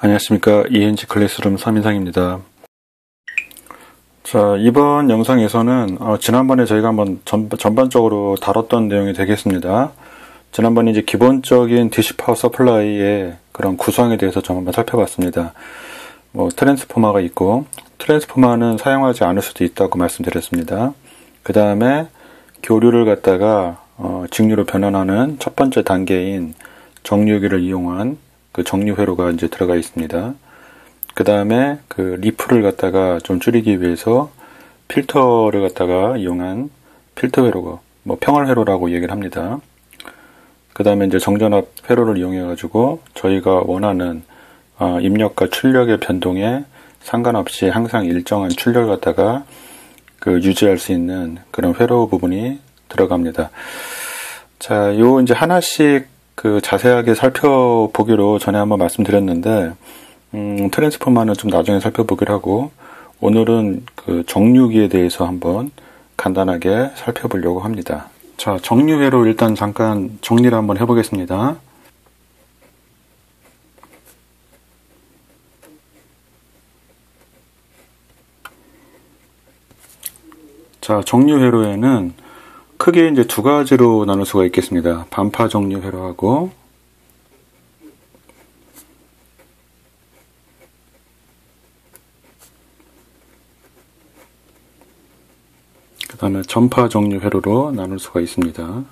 안녕하십니까. ENG 클래스룸 3인상입니다. 자, 이번 영상에서는 지난번에 저희가 한번 전반적으로 다뤘던 내용이 되겠습니다. 지난번에 이제 기본적인 DC 파워 서플라이의 그런 구성에 대해서 좀 한번 살펴봤습니다. 트랜스포머가 있고, 트랜스포머는 사용하지 않을 수도 있다고 말씀드렸습니다. 그 다음에 교류를 갖다가 직류로 변환하는 첫 번째 단계인 정류기를 이용한 그 정류 회로가 이제 들어가 있습니다. 그 다음에 그 리프를 갖다가 좀 줄이기 위해서 필터를 갖다가 이용한 필터 회로가 평활 회로라고 얘기를 합니다. 그 다음에 이제 정전압 회로를 이용해 가지고 저희가 원하는 입력과 출력의 변동에 상관없이 항상 일정한 출력을 갖다가 그 유지할 수 있는 그런 회로 부분이 들어갑니다. 자, 요 이제 하나씩 그 자세하게 살펴보기로 전에 한번 말씀드렸는데, 트랜스포머는 좀 나중에 살펴보기로 하고, 오늘은 그 정류기에 대해서 한번 간단하게 살펴보려고 합니다. 자, 정류회로 일단 잠깐 정리를 한번 해보겠습니다. 자, 정류회로에는 크게 이제 두 가지로 나눌 수가 있겠습니다. 반파 정류 회로하고 그 다음에 전파 정류 회로로 나눌 수가 있습니다.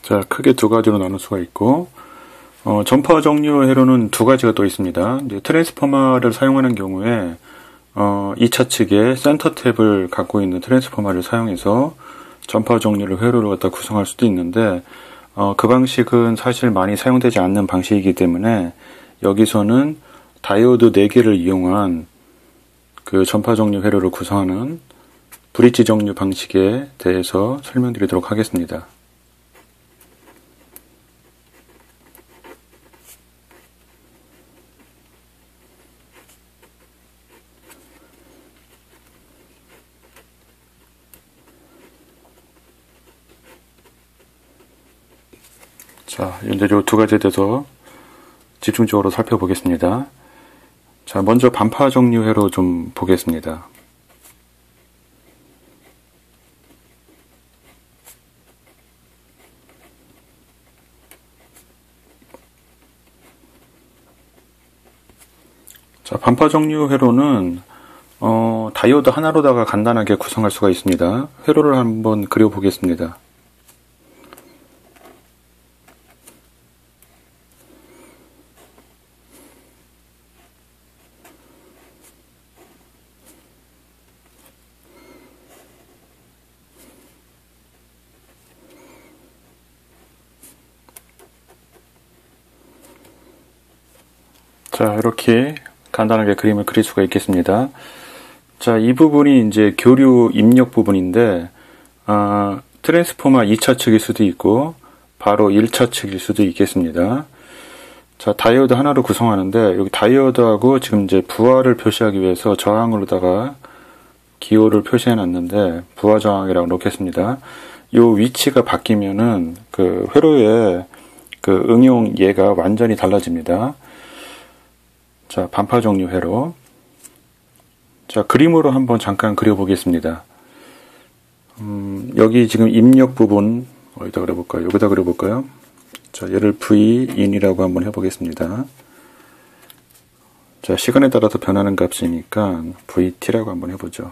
자, 크게 두 가지로 나눌 수가 있고, 전파 정류 회로는 두 가지가 또 있습니다. 이제 트랜스포머를 사용하는 경우에 2차 측에 센터 탭을 갖고 있는 트랜스포머를 사용해서 전파 정류를 회로를 갖다 구성할 수도 있는데, 그 방식은 사실 많이 사용되지 않는 방식이기 때문에 여기서는 다이오드 4개를 이용한 그 전파 정류 회로를 구성하는 브릿지 정류 방식에 대해서 설명드리도록 하겠습니다. 자, 이제 이 두 가지에 대해서 집중적으로 살펴보겠습니다. 자, 먼저 반파 정류 회로 좀 보겠습니다. 자, 반파 정류 회로는 다이오드 하나로다가 간단하게 구성할 수가 있습니다. 회로를 한번 그려보겠습니다. 자, 이렇게 간단하게 그림을 그릴 수가 있겠습니다. 자, 이 부분이 이제 교류 입력 부분인데, 트랜스포머 2차 측일 수도 있고, 바로 1차 측일 수도 있겠습니다. 자, 다이오드 하나로 구성하는데, 여기 다이오드하고 지금 이제 부하를 표시하기 위해서 저항으로다가 기호를 표시해 놨는데, 부하 저항이라고 놓겠습니다. 요 위치가 바뀌면은, 그 회로의 그 응용 예가 완전히 달라집니다. 자, 반파 정류 회로. 자, 그림으로 한번 잠깐 그려보겠습니다. 여기 지금 입력 부분, 어디다 그려볼까요? 여기다 그려볼까요? 자, 얘를 V인이라고 한번 해보겠습니다. 자, 시간에 따라서 변하는 값이니까 VT라고 한번 해보죠.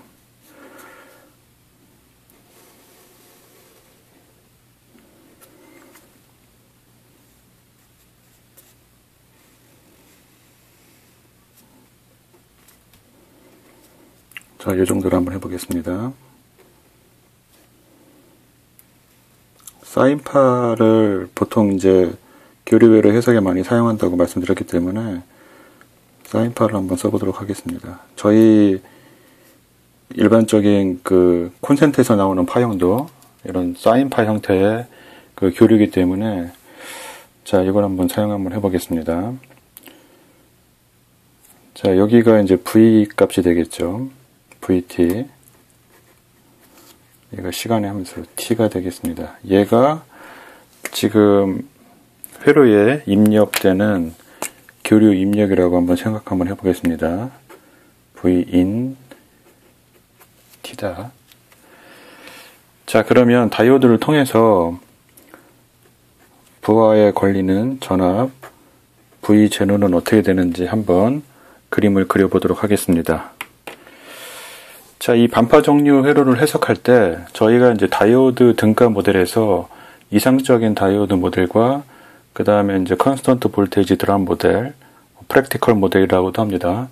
자, 이 정도로 한번 해보겠습니다. 사인파를 보통 이제 교류회로 해석에 많이 사용한다고 말씀드렸기 때문에 사인파를 한번 써보도록 하겠습니다. 저희 일반적인 그 콘센트에서 나오는 파형도 이런 사인파 형태의 그 교류이기 때문에 자, 이걸 한번 사용 한번 해보겠습니다. 자, 여기가 이제 V 값이 되겠죠. VT. 얘가 시간의 함수 T가 되겠습니다. 얘가 지금 회로에 입력되는 교류 입력이라고 한번 생각 한번 해보겠습니다. Vin T다. 자, 그러면 다이오드를 통해서 부하에 걸리는 전압 V 제노는 어떻게 되는지 한번 그림을 그려보도록 하겠습니다. 자, 이 반파 종류 회로를 해석할 때 저희가 이제 다이오드 등가 모델에서 이상적인 다이오드 모델과 그 다음에 이제 컨스턴트 볼테이지 드럼 모델, 프랙티컬 모델이라고도 합니다.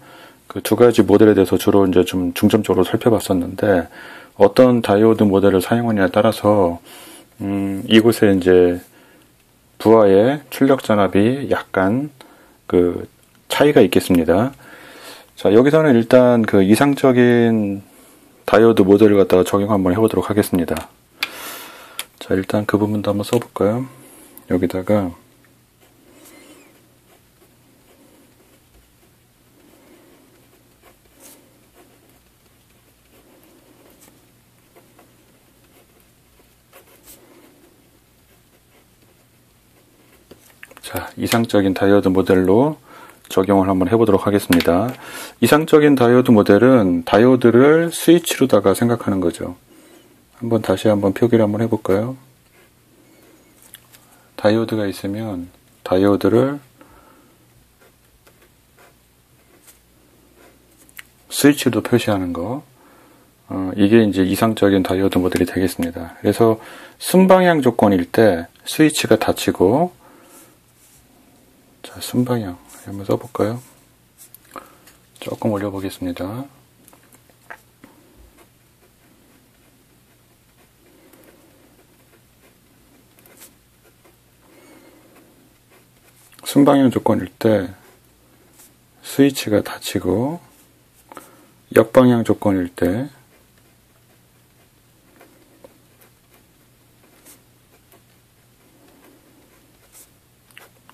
그 두 가지 모델에 대해서 주로 이제 좀 중점적으로 살펴봤었는데 어떤 다이오드 모델을 사용하느냐에 따라서 이곳에 이제 부하의 출력 전압이 약간 그 차이가 있겠습니다. 자, 여기서는 일단 그 이상적인 다이오드 모델을 갖다가 적용 한번 해보도록 하겠습니다. 자, 일단 그 부분도 한번 써볼까요? 여기다가 자, 이상적인 다이오드 모델로 적용을 한번 해보도록 하겠습니다. 이상적인 다이오드 모델은 다이오드를 스위치로다가 생각하는 거죠. 한번 다시 한번 표기를 한번 해볼까요? 다이오드가 있으면 다이오드를 스위치로 표시하는 거. 이게 이제 이상적인 다이오드 모델이 되겠습니다. 그래서 순방향 조건일 때 스위치가 닫히고, 자, 순방향 한번 써볼까요? 조금 올려보겠습니다. 순방향 조건일 때 스위치가 닫히고, 역방향 조건일 때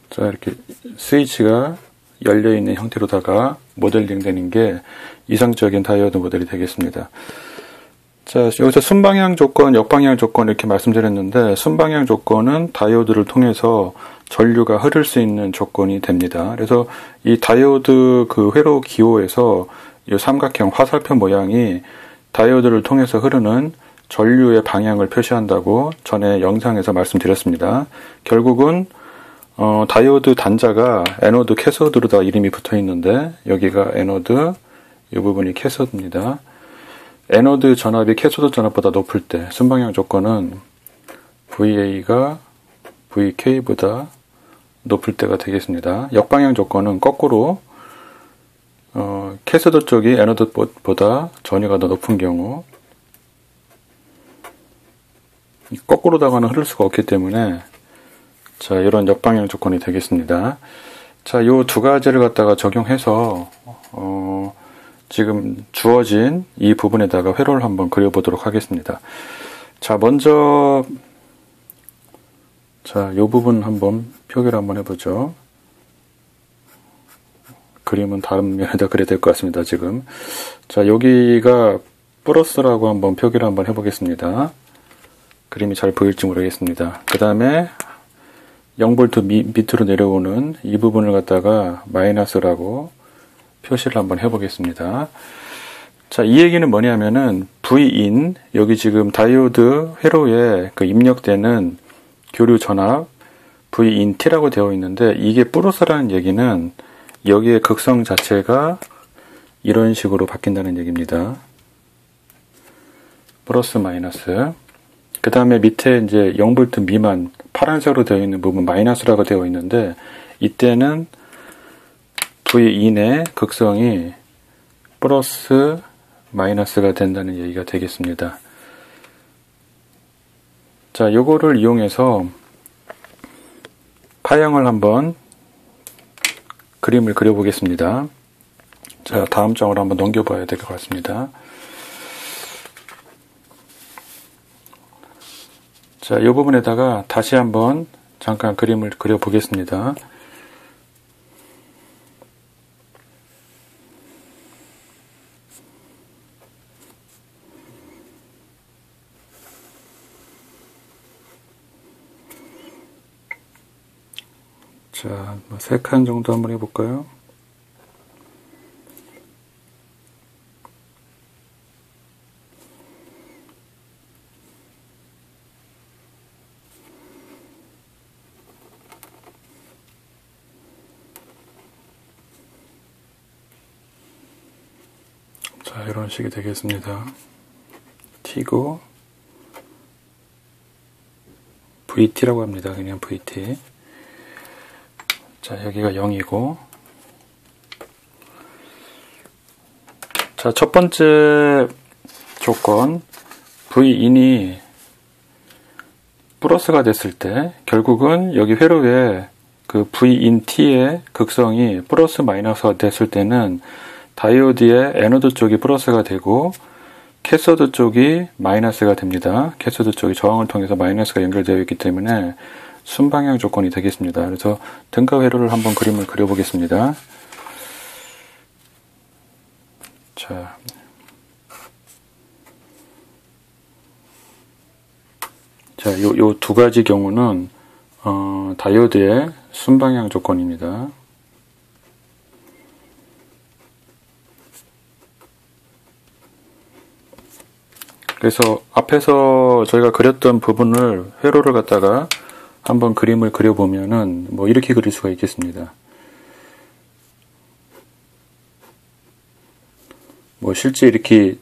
자, 이렇게 스위치가 열려있는 형태로다가 모델링 되는 게 이상적인 다이오드 모델이 되겠습니다. 자, 여기서 순방향 조건, 역방향 조건 이렇게 말씀드렸는데, 순방향 조건은 다이오드를 통해서 전류가 흐를 수 있는 조건이 됩니다. 그래서 이 다이오드 그 회로 기호에서 이 삼각형 화살표 모양이 다이오드를 통해서 흐르는 전류의 방향을 표시한다고 전에 영상에서 말씀드렸습니다. 결국은 다이오드 단자가 에노드, 캐소드로 다 이름이 붙어 있는데, 여기가 에노드, 이 부분이 캐소드입니다. 에노드 전압이 캐소드 전압보다 높을 때 순방향 조건은 VA가 VK보다 높을 때가 되겠습니다. 역방향 조건은 거꾸로 캐소드 쪽이 에노드보다 전위가 더 높은 경우, 거꾸로다가는 흐를 수가 없기 때문에 자, 이런 역방향 조건이 되겠습니다. 자, 요 두 가지를 갖다가 적용해서 지금 주어진 이 부분에다가 회로를 한번 그려보도록 하겠습니다. 자, 먼저 자, 요 부분 한번 표기를 한번 해보죠. 그림은 다른 면에다 그려야 될 것 같습니다, 지금. 자, 여기가 플러스라고 한번 표기를 한번 해보겠습니다. 그림이 잘 보일지 모르겠습니다. 그 다음에 0V 밑으로 내려오는 이 부분을 갖다가 마이너스라고 표시를 한번 해보겠습니다. 자, 이 얘기는 뭐냐면은 Vin, 여기 지금 다이오드 회로에 그 입력되는 교류 전압 Vin T라고 되어 있는데, 이게 플러스라는 얘기는 여기의 극성 자체가 이런 식으로 바뀐다는 얘기입니다. 플러스 마이너스. 그 다음에 밑에 이제 0V 미만 파란색으로 되어 있는 부분 마이너스라고 되어 있는데, 이때는 V인의 극성이 플러스 마이너스가 된다는 얘기가 되겠습니다. 자, 요거를 이용해서 파형을 한번 그림을 그려보겠습니다. 자, 다음 장으로 한번 넘겨봐야 될 것 같습니다. 자, 이 부분에다가 다시 한번 잠깐 그림을 그려보겠습니다. 자, 3칸 정도 한번 해볼까요? 자, 이런 식이 되겠습니다. T고 VT라고 합니다. 그냥 VT. 자, 여기가 0이고, 자, 첫 번째 조건, Vin이 플러스가 됐을 때 결국은 여기 회로에 그 Vin T의 극성이 플러스 마이너스가 됐을 때는 다이오드의 애노드 쪽이 플러스가 되고 캐소드 쪽이 마이너스가 됩니다. 캐소드 쪽이 저항을 통해서 마이너스가 연결되어 있기 때문에 순방향 조건이 되겠습니다. 그래서 등가 회로를 한번 그림을 그려보겠습니다. 자, 요 두 가지 경우는 다이오드의 순방향 조건입니다. 그래서 앞에서 저희가 그렸던 부분을 회로를 갖다가 한번 그림을 그려보면은 뭐 이렇게 그릴 수가 있겠습니다. 뭐 실제 이렇게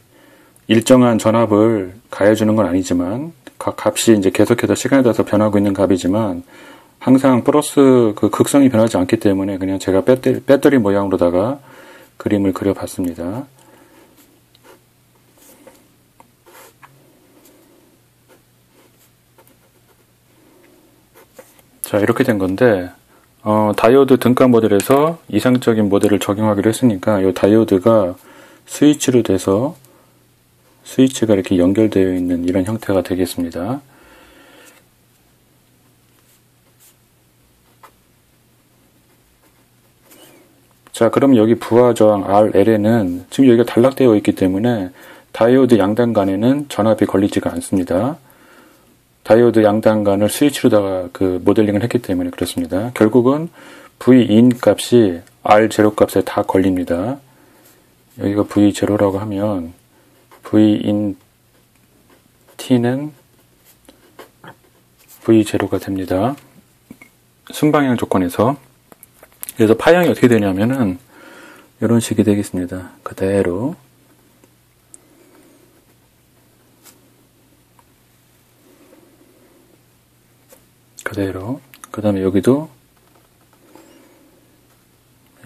일정한 전압을 가해주는 건 아니지만 각 값이 이제 계속해서 시간에 따라서 변하고 있는 값이지만 항상 플러스 그 극성이 변하지 않기 때문에 그냥 제가 배터리 모양으로다가 그림을 그려봤습니다. 자, 이렇게 된 건데, 다이오드 등가 모델에서 이상적인 모델을 적용하기로 했으니까, 이 다이오드가 스위치로 돼서, 스위치가 이렇게 연결되어 있는 이런 형태가 되겠습니다. 자, 그럼 여기 부하 저항 RL에는 지금 여기가 단락되어 있기 때문에 다이오드 양단 간에는 전압이 걸리지가 않습니다. 다이오드 양단간을 스위치로다가 그 모델링을 했기 때문에 그렇습니다. 결국은 Vin 값이 R0 값에 다 걸립니다. 여기가 V0라고 하면 Vin T는 V0가 됩니다. 순방향 조건에서. 그래서 파형이 어떻게 되냐면은 이런 식이 되겠습니다. 그대로. 그대로. 그 다음에 여기도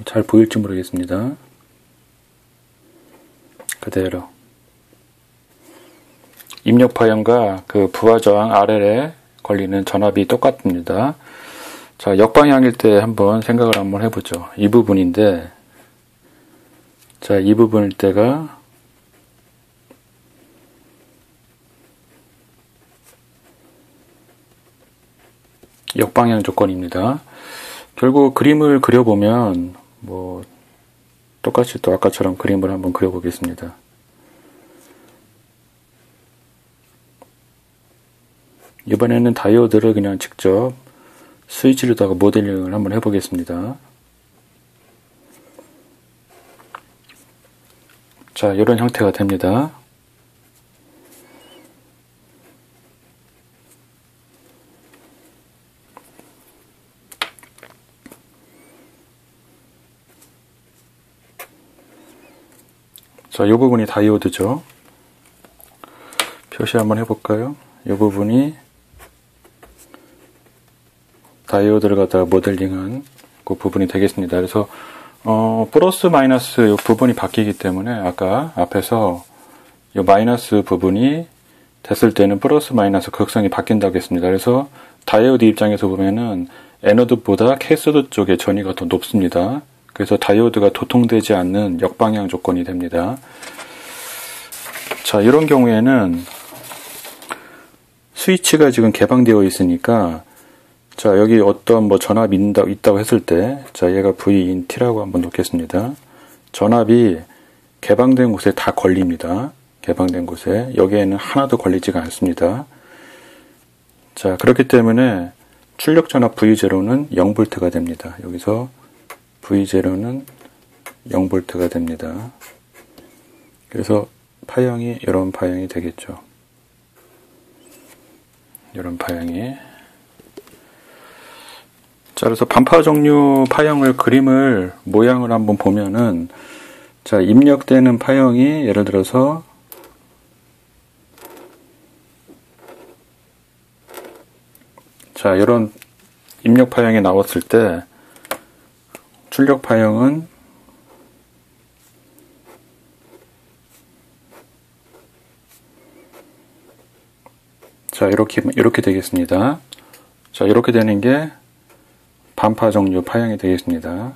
잘 보일지 모르겠습니다. 그대로. 입력 파형과 그 부하 저항 RL에 걸리는 전압이 똑같습니다. 자, 역방향일 때 한번 생각을 한번 해보죠. 이 부분인데, 자, 이 부분일 때가 역방향 조건입니다. 결국 그림을 그려보면 뭐 똑같이 또 아까처럼 그림을 한번 그려보겠습니다. 이번에는 다이오드를 그냥 직접 스위치로다가 모델링을 한번 해보겠습니다. 자, 이런 형태가 됩니다. 자, 이 부분이 다이오드죠. 표시 한번 해볼까요? 이 부분이 다이오드를 갖다가 모델링한 그 부분이 되겠습니다. 그래서 플러스 마이너스 이 부분이 바뀌기 때문에 아까 앞에서 이 마이너스 부분이 됐을 때는 플러스 마이너스 극성이 바뀐다고 했습니다. 그래서 다이오드 입장에서 보면은 애노드보다 캐소드 쪽의 전위가 더 높습니다. 그래서 다이오드가 도통되지 않는 역방향 조건이 됩니다. 자, 이런 경우에는 스위치가 지금 개방되어 있으니까, 자, 여기 어떤 뭐 전압이 있다고 했을 때, 자, 얘가 Vin T라고 한번 놓겠습니다. 전압이 개방된 곳에 다 걸립니다. 개방된 곳에. 여기에는 하나도 걸리지가 않습니다. 자, 그렇기 때문에 출력 전압 V0는 0V가 됩니다. 여기서 V0는 0V가 됩니다. 그래서 파형이 이런 파형이 되겠죠. 이런 파형이. 자, 그래서 반파 종류 파형을 그림을 모양을 한번 보면은, 자, 입력되는 파형이 예를 들어서 자, 이런 입력 파형이 나왔을 때 출력 파형은 자, 이렇게 되겠습니다. 자, 이렇게 되는 게 반파 종류 파형이 되겠습니다.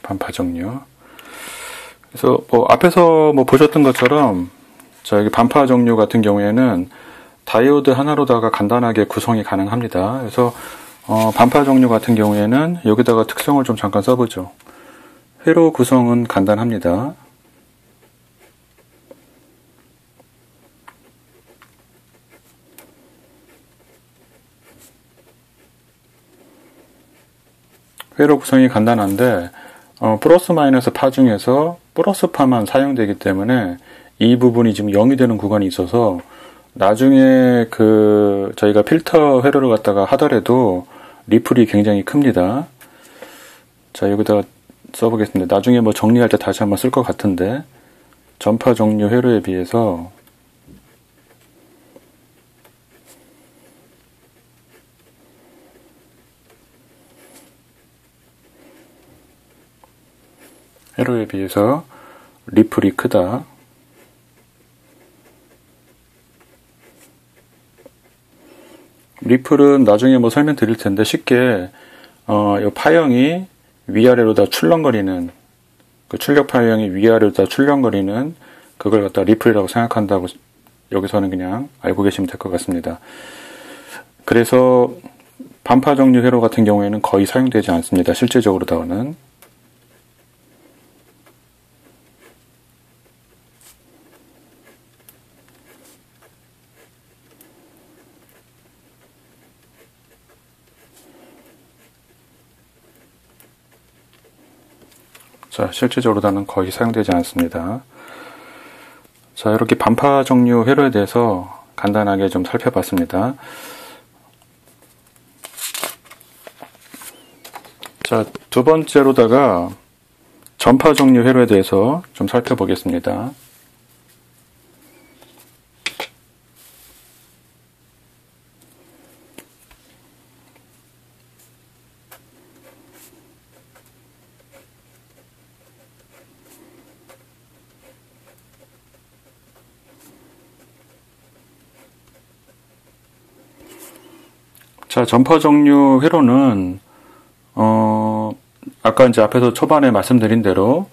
반파 종류. 그래서 앞에서 보셨던 것처럼 자, 여기 반파 종류 같은 경우에는 다이오드 하나로다가 간단하게 구성이 가능합니다. 그래서 반파 종류 같은 경우에는 여기다가 특성을 좀 잠깐 써보죠. 회로 구성은 간단합니다. 회로 구성이 간단한데 플러스 마이너스 파 중에서 플러스 파만 사용되기 때문에 이 부분이 지금 0이 되는 구간이 있어서 나중에 저희가 필터 회로를 갖다가 하더라도 리플이 굉장히 큽니다. 자, 여기다가 써보겠습니다. 나중에 정리할 때 다시 한번 쓸 것 같은데 전파 종류 회로에 비해서 리플이 크다. 리플은 나중에 설명드릴 텐데 쉽게 이 파형이 위아래로 다 출렁거리는 그 출력 파형이 위아래로 다 출렁거리는 그걸 갖다 리플이라고 생각한다고 여기서는 그냥 알고 계시면 될 것 같습니다. 그래서 반파 종류 회로 같은 경우에는 거의 사용되지 않습니다. 실제적으로다가는. 자, 실제적으로는 거의 사용되지 않습니다. 자, 이렇게 반파 종류 회로에 대해서 간단하게 좀 살펴봤습니다. 자, 두 번째로다가 전파 종류 회로에 대해서 좀 살펴보겠습니다. 자, 전파 종류 회로는 아까 이제 앞에서 초반에 말씀드린 대로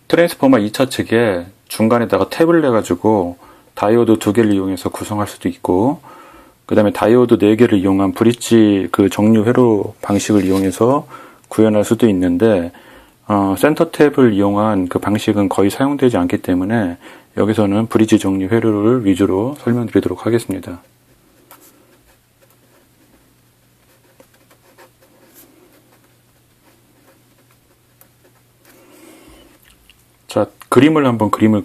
트랜스포머 2차 측에 중간에다가 탭을 내가지고 다이오드 2개를 이용해서 구성할 수도 있고, 그 다음에 다이오드 4개를 이용한 브릿지 그 종류 회로 방식을 이용해서 구현할 수도 있는데, 센터 탭을 이용한 그 방식은 거의 사용되지 않기 때문에 여기서는 브릿지 종류 회로를 위주로 설명드리도록 하겠습니다. 자, 그림을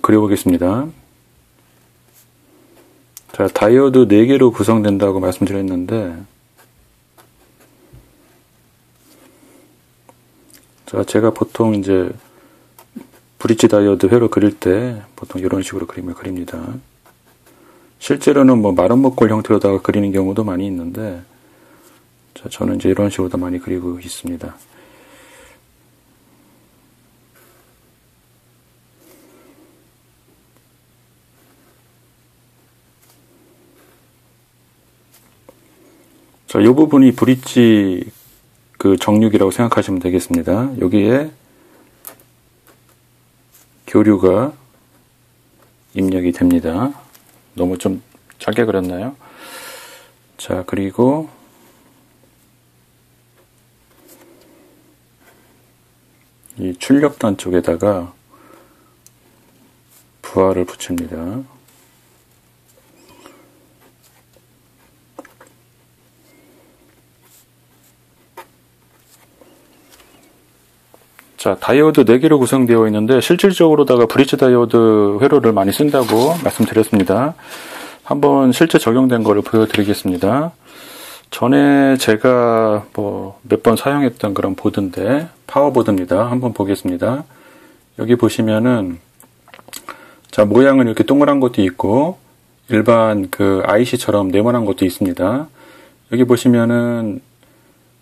그려보겠습니다. 자, 다이오드 4개로 구성된다고 말씀드렸는데, 자, 제가 보통 이제 브릿지 다이오드 회로 그릴 때 보통 이런 식으로 그림을 그립니다. 실제로는 마른 목골 형태로다가 그리는 경우도 많이 있는데, 자, 저는 이제 이런 식으로 다 많이 그리고 있습니다. 자, 이 부분이 브릿지 그 정육이라고 생각하시면 되겠습니다. 여기에 교류가 입력이 됩니다. 너무 좀 짧게 그렸나요? 자, 그리고 이 출력단 쪽에다가 부하를 붙입니다. 자, 다이오드 4개로 구성되어 있는데 실질적으로다가 브릿지 다이오드 회로를 많이 쓴다고 말씀드렸습니다. 한번 실제 적용된 거를 보여드리겠습니다. 전에 제가 몇 번 사용했던 그런 보드인데 파워보드입니다. 한번 보겠습니다. 여기 보시면은 자, 모양은 이렇게 동그란 것도 있고 일반 그 IC처럼 네모난 것도 있습니다. 여기 보시면은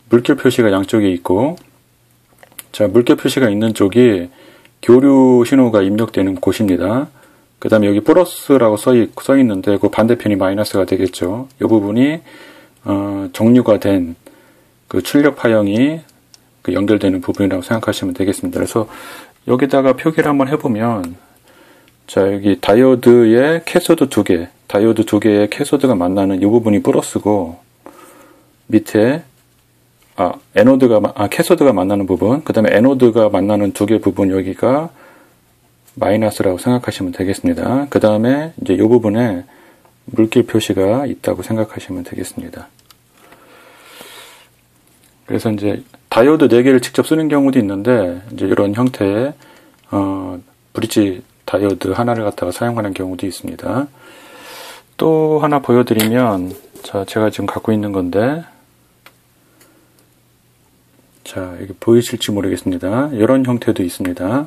물결 표시가 양쪽에 있고, 자, 물결 표시가 있는 쪽이 교류 신호가 입력되는 곳입니다. 그 다음에 여기 플러스라고 써 있는데 그 반대편이 마이너스가 되겠죠. 이 부분이 정류가 된 그 출력 파형이 그 연결되는 부분이라고 생각하시면 되겠습니다. 그래서 여기다가 표기를 한번 해보면, 자, 여기 다이오드의 캐소드 2개, 다이오드 2개의 캐소드가 만나는 이 부분이 플러스고, 밑에 캐소드가 만나는 부분, 그 다음에 에노드가 만나는 2개 부분, 여기가 마이너스라고 생각하시면 되겠습니다. 그 다음에 이제 이 부분에 물길 표시가 있다고 생각하시면 되겠습니다. 그래서 이제 다이오드 4개를 직접 쓰는 경우도 있는데, 이제 이런 형태의, 브릿지 다이오드 하나를 갖다가 사용하는 경우도 있습니다. 또 하나 보여드리면, 자, 제가 지금 갖고 있는 건데, 자, 여기 보이실지 모르겠습니다. 이런 형태도 있습니다.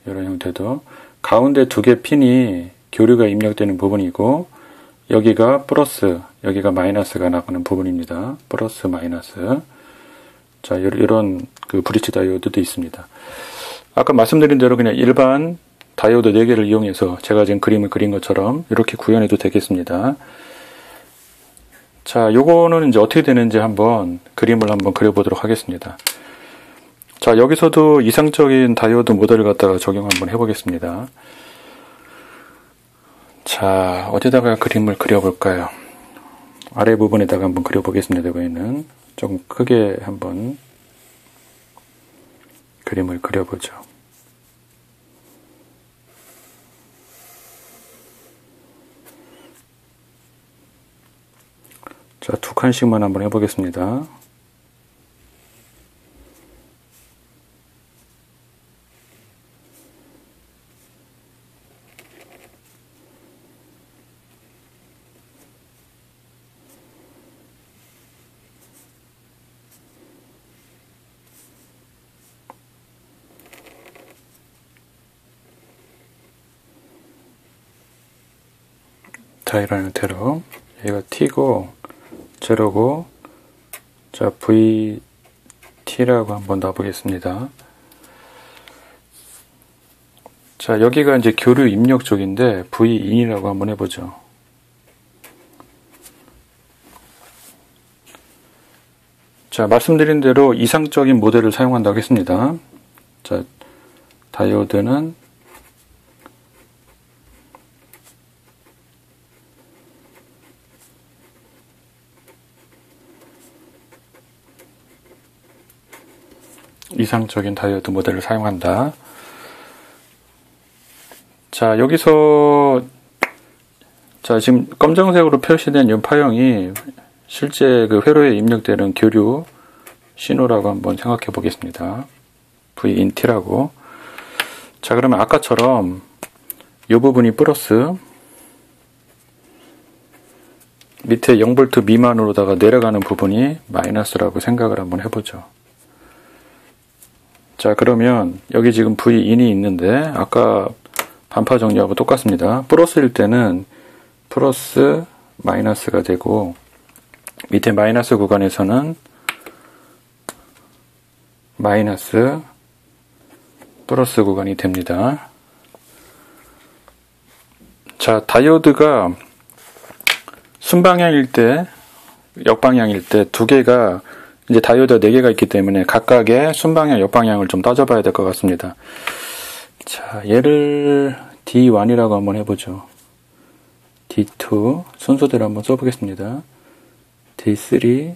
이런 형태도. 가운데 2개 핀이 교류가 입력되는 부분이고, 여기가 플러스, 여기가 마이너스가 나가는 부분입니다. 플러스, 마이너스. 자, 이런 그 브릿지 다이오드도 있습니다. 아까 말씀드린 대로 그냥 일반 다이오드 4개를 이용해서 제가 지금 그림을 그린 것처럼 이렇게 구현해도 되겠습니다. 자, 요거는 이제 어떻게 되는지 한번 그림을 한번 그려보도록 하겠습니다. 자, 여기서도 이상적인 다이오드 모델을 갖다가 적용 한번 해보겠습니다. 자, 어디다가 그림을 그려볼까요? 아래 부분에다가 한번 그려보겠습니다. 여기는 좀 크게 한번 그림을 그려보죠. 자, 2칸씩만 한번 해보겠습니다. 자, 이런 형태로 얘가 T고 제로고, 자, VT라고 한번 놔보겠습니다. 자, 여기가 이제 교류 입력 쪽인데 VIN이라고 한번 해보죠. 자, 말씀드린 대로 이상적인 모델을 사용한다고 했습니다. 자, 다이오드는 이상적인 다이오드 모델을 사용한다. 자, 여기서 자, 지금 검정색으로 표시된 이 파형이 실제 그 회로에 입력되는 교류 신호라고 한번 생각해 보겠습니다. VINT라고. 자, 그러면 아까처럼 이 부분이 플러스, 밑에 0V 미만으로다가 내려가는 부분이 마이너스라고 생각을 한번 해보죠. 자, 그러면 여기 지금 VIN이 있는데 아까 반파 정리하고 똑같습니다. 플러스일 때는 플러스 마이너스가 되고, 밑에 마이너스 구간에서는 마이너스 플러스 구간이 됩니다. 자, 다이오드가 순방향일 때, 역방향일 때 2개가 이제 다이오드가 4개가 있기 때문에 각각의 순방향, 역방향을 좀 따져봐야 될 것 같습니다. 자, 얘를 D1이라고 한번 해보죠. D2 순서대로 한번 써보겠습니다. D3,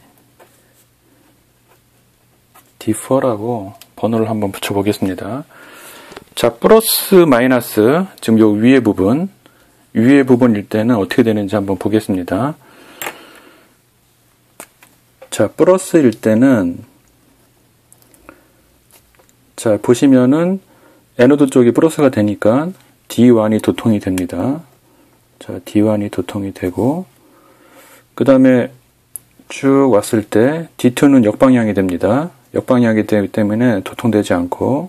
D4라고 번호를 한번 붙여보겠습니다. 자, 플러스 마이너스, 지금 요 위에 부분일 때는 어떻게 되는지 한번 보겠습니다. 자, 플러스일 때는 자, 보시면은 에노드 쪽이 플러스가 되니까 D1이 도통이 됩니다. 자, D1이 도통이 되고, 그 다음에 쭉 왔을 때 D2는 역방향이 됩니다. 역방향이 되기 때문에 도통되지 않고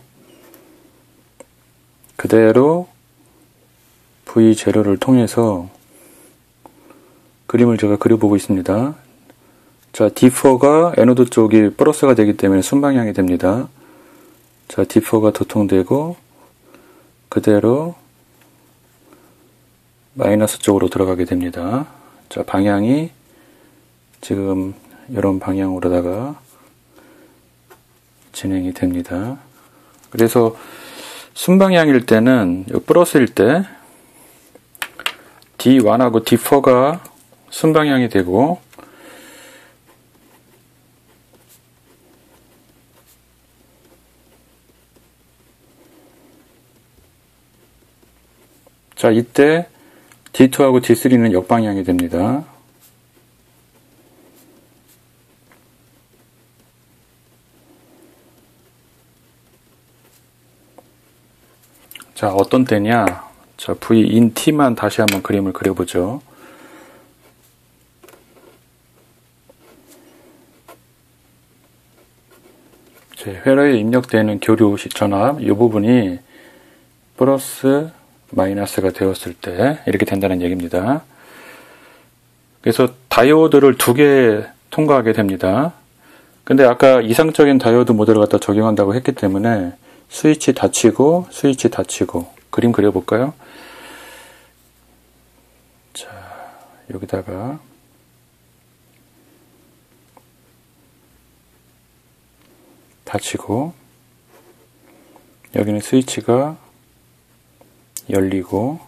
그대로 V0를 통해서 그림을 제가 그려보고 있습니다. 자, D4가 에노드 쪽이 플러스가 되기 때문에 순방향이 됩니다. 자, D4가 도통되고 그대로 마이너스 쪽으로 들어가게 됩니다. 자, 방향이 지금 이런 방향으로다가 진행이 됩니다. 그래서 순방향일 때는 플러스일 때 D1하고 D4가 순방향이 되고, 자, 이때 D2하고 D3는 역방향이 됩니다. 자, 어떤 때냐? 자, V in T만 다시 한번 그림을 그려보죠. 회로에 입력되는 교류 전압, 이 부분이 플러스 마이너스가 되었을 때 이렇게 된다는 얘기입니다. 그래서 다이오드를 2개 통과하게 됩니다. 근데 아까 이상적인 다이오드 모델을 갖다 적용한다고 했기 때문에 스위치 닫히고 스위치 닫히고 그림 그려볼까요? 자, 여기다가 닫히고, 여기는 스위치가 열리고,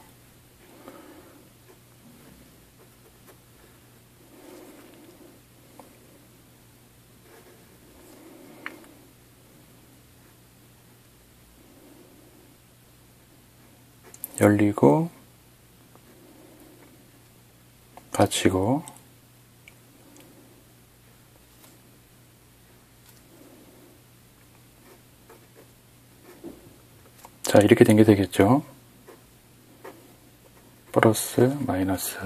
열리고, 닫히고, 자, 이렇게 된 게 되겠죠. 플러스, 마이너스.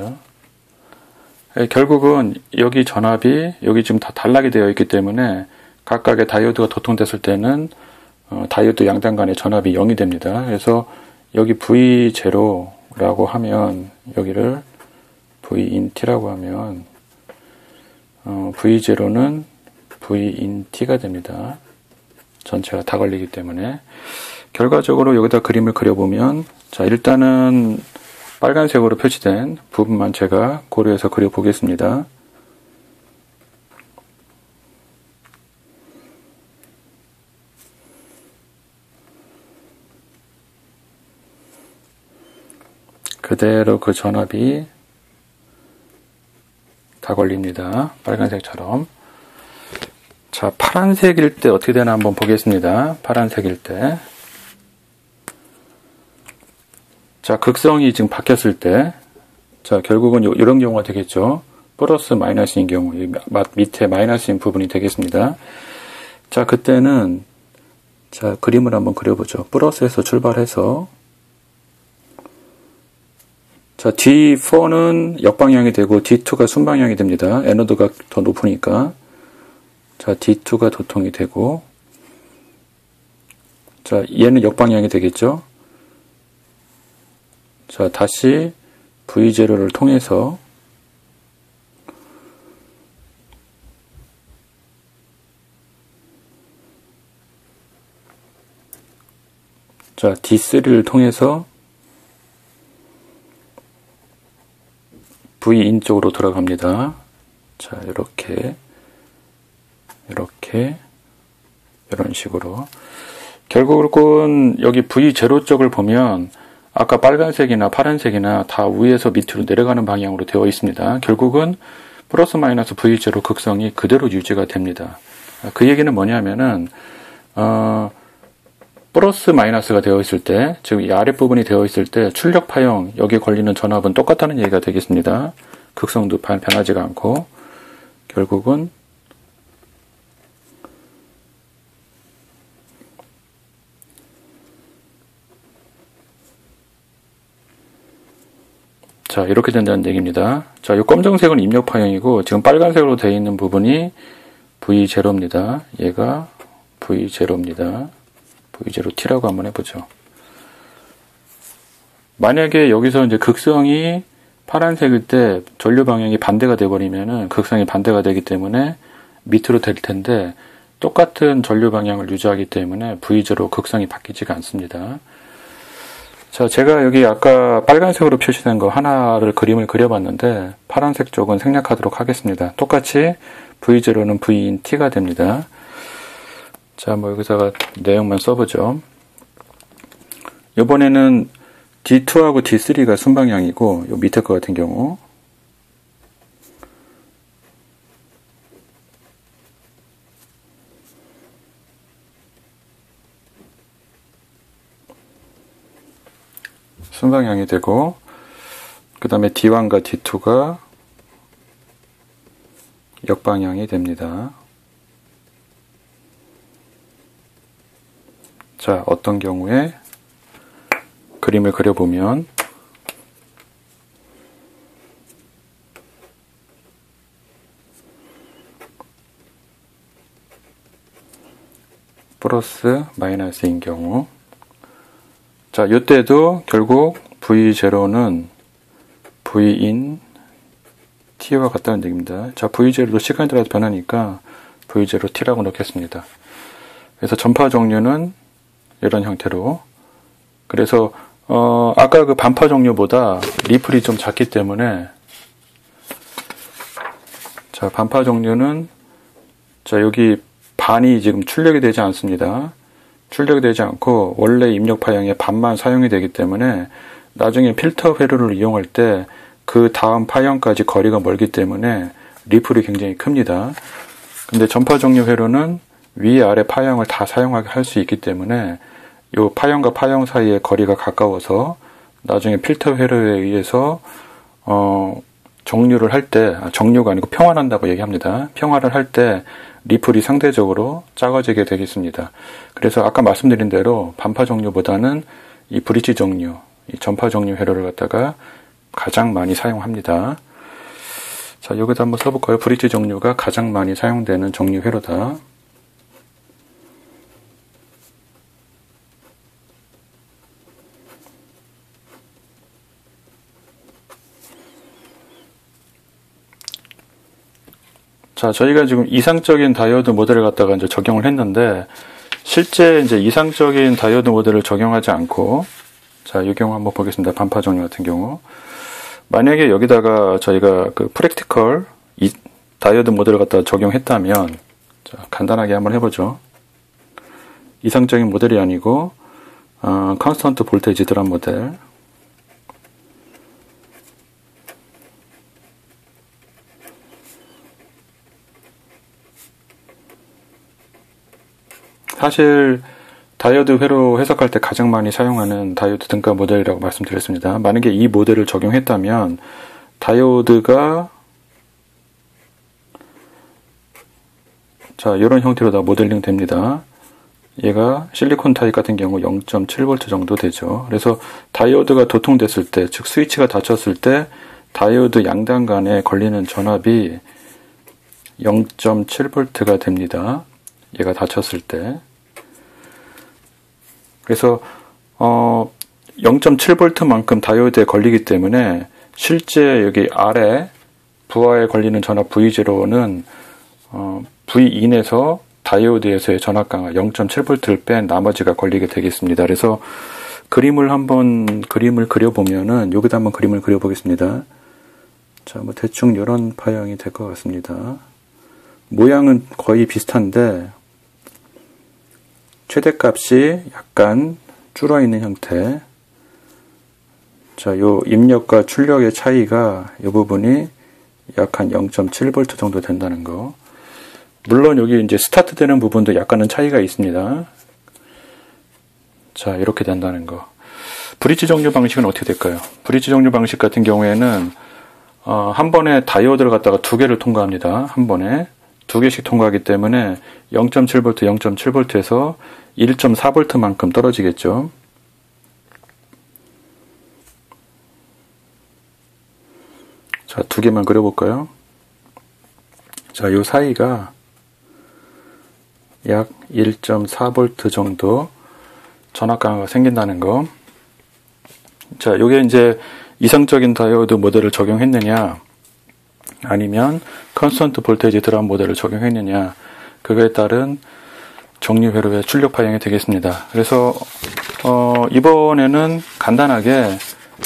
결국은 여기 전압이 여기 지금 다 단락이 되어 있기 때문에 각각의 다이오드가 도통됐을 때는 다이오드 양단 간의 전압이 0이 됩니다. 그래서 여기 V0라고 하면 여기를 V in T라고 하면 V0는 V in T가 됩니다. 전체가 다 걸리기 때문에. 결과적으로 여기다 그림을 그려보면, 자, 일단은 빨간색으로 표시된 부분만 제가 고려해서 그려보겠습니다. 그대로 그 전압이 다 걸립니다. 빨간색처럼. 자, 파란색일 때 어떻게 되나 한번 보겠습니다. 파란색일 때. 자, 극성이 지금 바뀌었을 때, 자, 결국은 이런 경우가 되겠죠. 플러스 마이너스인 경우, 밑에 마이너스인 부분이 되겠습니다. 자, 그때는, 자, 그림을 한번 그려보죠. 플러스에서 출발해서, 자, D4는 역방향이 되고, D2가 순방향이 됩니다. 에너드가 더 높으니까. 자, D2가 도통이 되고, 자, 얘는 역방향이 되겠죠. 자, 다시 V0를 통해서 자, D3를 통해서 V in 쪽으로 들어갑니다. 자, 이렇게 이런 식으로. 결국은 여기 V0 쪽을 보면 아까 빨간색이나 파란색이나 다 위에서 밑으로 내려가는 방향으로 되어 있습니다. 결국은 플러스 마이너스 V0 극성이 그대로 유지가 됩니다. 그 얘기는 뭐냐면은 플러스 마이너스가 되어 있을 때, 즉 이 아랫부분이 되어 있을 때 출력 파형, 여기에 걸리는 전압은 똑같다는 얘기가 되겠습니다. 극성도 변하지가 않고, 결국은 자, 이렇게 된다는 얘기입니다. 자, 이 검정색은 입력파형이고 지금 빨간색으로 되어 있는 부분이 V0입니다. 얘가 V0입니다. V0T라고 한번 해보죠. 만약에 여기서 이제 극성이 파란색일 때 전류 방향이 반대가 돼버리면은 극성이 반대가 되기 때문에 밑으로 될 텐데 똑같은 전류 방향을 유지하기 때문에 V0 극성이 바뀌지가 않습니다. 자, 제가 여기 아까 빨간색으로 표시된 거 하나를 그림을 그려봤는데 파란색 쪽은 생략하도록 하겠습니다. 똑같이 V0는 V인 T가 됩니다. 자, 뭐 여기다가 내용만 써보죠. 이번에는 D2하고 D3가 순방향이고 요 밑에 거 같은 경우 순방향이 되고 그 다음에 D1과 D2가 역방향이 됩니다. 자, 어떤 경우에 그림을 그려보면 플러스 마이너스인 경우 자, 이때도 결국 V0는 V인 T와 같다는 얘기입니다. 자, V0도 시간에 따라서 변하니까 V0T라고 넣겠습니다. 그래서 전파 종류는 이런 형태로 그래서 아까 그 반파 종류보다 리플이 좀 작기 때문에 자, 반파 종류는 자, 여기 반이 지금 출력이 되지 않습니다. 출력이 되지 않고 원래 입력 파형의 반만 사용이 되기 때문에 나중에 필터 회로를 이용할 때 그 다음 파형까지 거리가 멀기 때문에 리플이 굉장히 큽니다. 근데 전파 종류 회로는 위아래 파형을 다 사용하게 할 수 있기 때문에 이 파형과 파형 사이의 거리가 가까워서 나중에 필터 회로에 의해서 정류를 할 때 정류가 아니고 평환한다고 얘기합니다. 평화를 할 때 리플이 상대적으로 작아지게 되겠습니다. 그래서 아까 말씀드린 대로 반파 종류보다는 이 브릿지 종류, 이 전파 종류 회로를 갖다가 가장 많이 사용합니다. 자, 여기다 한번 써볼까요? 브릿지 종류가 가장 많이 사용되는 종류 회로다. 자, 저희가 지금 이상적인 다이오드 모델을 갖다가 이제 적용을 했는데, 실제 이제 이상적인 다이오드 모델을 적용하지 않고, 자, 이 경우 한번 보겠습니다. 반파 종류 같은 경우. 만약에 여기다가 저희가 그 프랙티컬 다이오드 모델을 갖다가 적용했다면, 자, 간단하게 한번 해보죠. 이상적인 모델이 아니고, 컨스턴트 볼테이지 드럼 모델. 사실 다이오드 회로 해석할 때 가장 많이 사용하는 다이오드 등가 모델이라고 말씀드렸습니다. 만약에 이 모델을 적용했다면 다이오드가 자, 이런 형태로 다 모델링 됩니다. 얘가 실리콘 타입 같은 경우 0.7V 정도 되죠. 그래서 다이오드가 도통됐을 때, 즉 스위치가 닫혔을 때 다이오드 양단 간에 걸리는 전압이 0.7V가 됩니다. 얘가 닫혔을 때. 그래서 0.7V만큼 다이오드에 걸리기 때문에 실제 여기 아래 부하에 걸리는 전압 V0는 V인에서 다이오드에서의 전압 강하 0.7V를 뺀 나머지가 걸리게 되겠습니다. 그래서 그림을 그려보면은 여기다 한번 그림을 그려보겠습니다. 자, 뭐 대충 이런 파형이 될 것 같습니다. 모양은 거의 비슷한데 최대값이 약간 줄어있는 형태. 자, 요 입력과 출력의 차이가 이 부분이 약 한 0.7V 정도 된다는 거. 물론 여기 이제 스타트 되는 부분도 약간은 차이가 있습니다. 자, 이렇게 된다는 거. 브릿지 정류 방식은 어떻게 될까요? 브릿지 정류 방식 같은 경우에는 한 번에 다이오드를 갖다가 두 개를 통과합니다. 한 번에. 두 개씩 통과하기 때문에 0.7V, 0.7V에서 1.4V만큼 떨어지겠죠. 자, 두 개만 그려볼까요? 자, 요 사이가 약 1.4V 정도 전압 강화가 생긴다는 거. 자, 요게 이제 이상적인 다이오드 모델을 적용했느냐, 아니면 컨스턴트 볼테이지 드럼 모델을 적용했느냐, 그거에 따른 정류 회로의 출력 파형이 되겠습니다. 그래서 이번에는 간단하게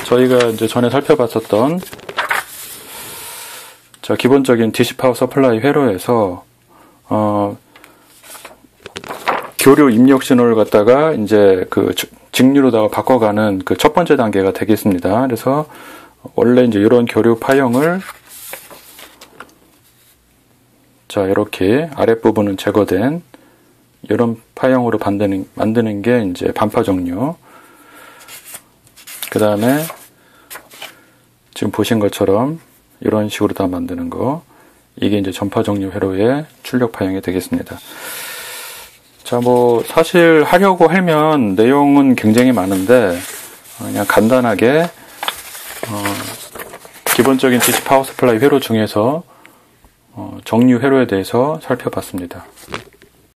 저희가 이제 전에 살펴봤었던 자, 기본적인 DC 파워 서플라이 회로에서 교류 입력 신호를 갖다가 이제 그 직류로다가 바꿔가는 그 첫 번째 단계가 되겠습니다. 그래서 원래 이제 이런 교류 파형을 자, 이렇게 아랫부분은 제거된 이런 파형으로 만드는 게 이제 반파 정류. 그 다음에 지금 보신 것처럼 이런 식으로 다 만드는 거. 이게 이제 전파 정류 회로의 출력 파형이 되겠습니다. 자, 뭐 사실 하려고 하면 내용은 굉장히 많은데 그냥 간단하게 기본적인 DC 파워 서플라이 회로 중에서 정류 회로에 대해서 살펴봤습니다.